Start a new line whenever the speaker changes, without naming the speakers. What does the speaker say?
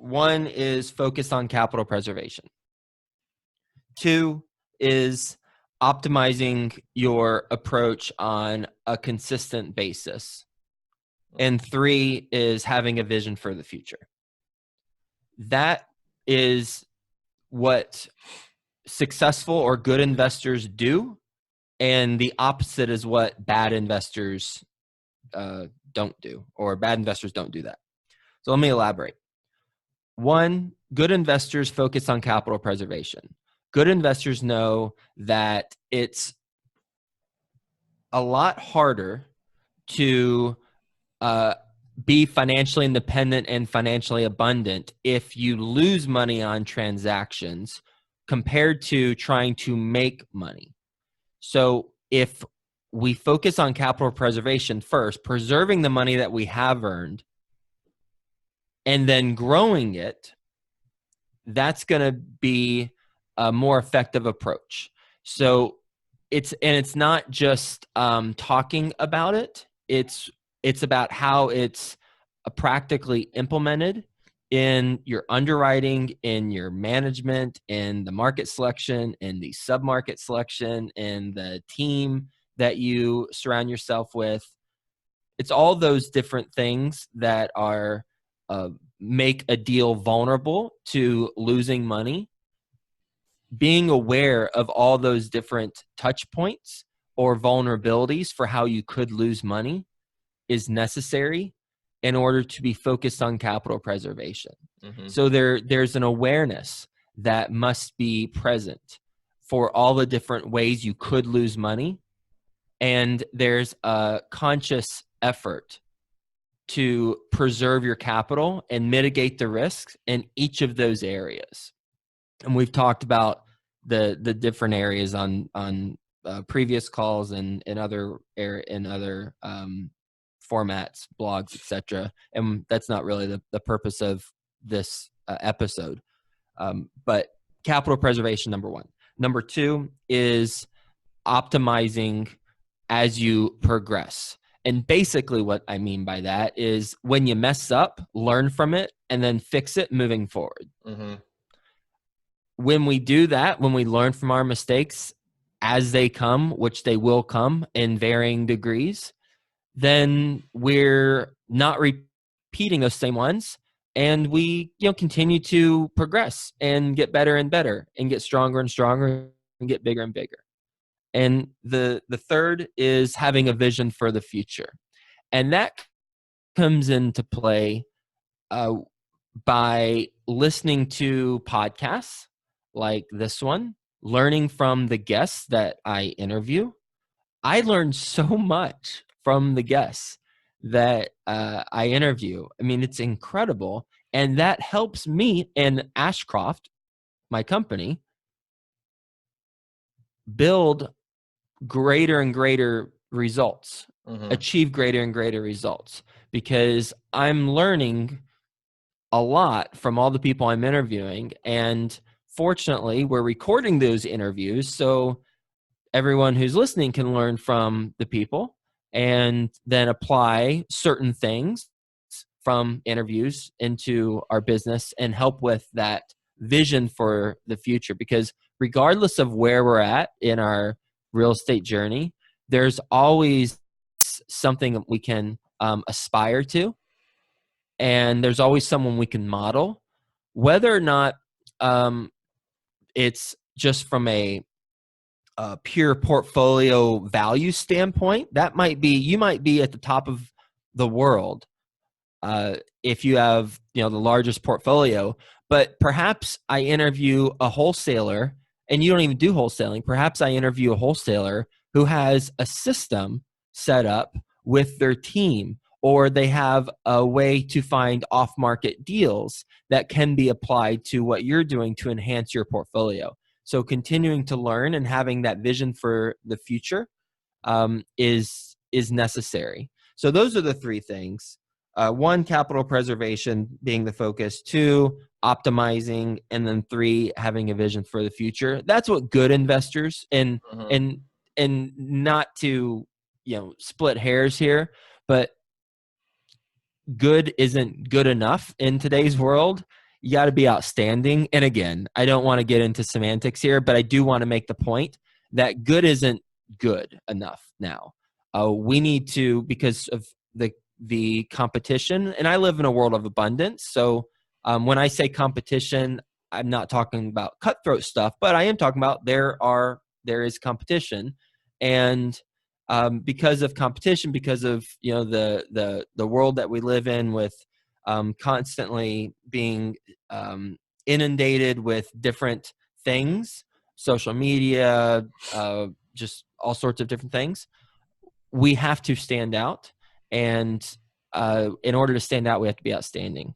One is focused on capital preservation. Two is optimizing your approach on a consistent basis. And three is having a vision for the future. That is what successful or good investors do. And the opposite is what bad investors don't do, or bad investors don't do that. So let me elaborate. One, good investors focus on capital preservation. Good investors know that it's a lot harder to be financially independent and financially abundant if you lose money on transactions compared to trying to make money. So if we focus on capital preservation first, preserving the money that we have earned, and then growing it, that's going to be a more effective approach. So it's not just talking about it. It's about how it's practically implemented in your underwriting, in your management, in the market selection, in the sub-market selection, in the team that you surround yourself with. It's all those different things that are make a deal vulnerable to losing money. Being aware of all those different touch points or vulnerabilities for how you could lose money is necessary in order to be focused on capital preservation. Mm-hmm. So there's an awareness that must be present for all the different ways you could lose money. And there's a conscious effort to preserve your capital and mitigate the risks in each of those areas. And we've talked about the different areas on previous calls and in other formats, blogs, etc. And that's not really the purpose of this episode. But capital preservation, number one. Number two is optimizing as you progress. And basically what I mean by that is when you mess up, learn from it and then fix it moving forward. Mm-hmm. When we do that, when we learn from our mistakes as they come, which they will come in varying degrees, then we're not repeating those same ones, and we continue to progress and get better and better and get stronger and stronger and get bigger and bigger. And the third is having a vision for the future. And that comes into play by listening to podcasts like this one, learning from the guests that I interview. I learned so much from the guests that I interview. I mean, it's incredible. And that helps me and Ashcroft, my company, build greater and greater results, achieve greater and greater results, because I'm learning a lot from all the people I'm interviewing. And fortunately, we're recording those interviews so everyone who's listening can learn from the people and then apply certain things from interviews into our business and help with that vision for the future. Because regardless of where we're at in our real estate journey, there's always something that we can aspire to, and there's always someone we can model, whether or not it's just from a pure portfolio value standpoint. That might be, you might be at the top of the world if you have the largest portfolio, but perhaps I interview a wholesaler and you don't even do wholesaling. Perhaps I interview a wholesaler who has a system set up with their team, or they have a way to find off-market deals that can be applied to what you're doing to enhance your portfolio. So continuing to learn and having that vision for the future is necessary. So those are the three things. One, capital preservation being the focus. Two, optimizing. And then three, having a vision for the future. That's what good investors, and not to split hairs here, but good isn't good enough in today's world. you got to be outstanding. And again, I don't want to get into semantics here, but I do want to make the point that good isn't good enough now. We need to, because of the competition, and I live in a world of abundance. So when I say competition, I'm not talking about cutthroat stuff, but I am talking about there is competition. And because of competition, because of the world that we live in, with constantly being inundated with different things, social media, just all sorts of different things, we have to stand out. And in order to stand out, we have to be outstanding.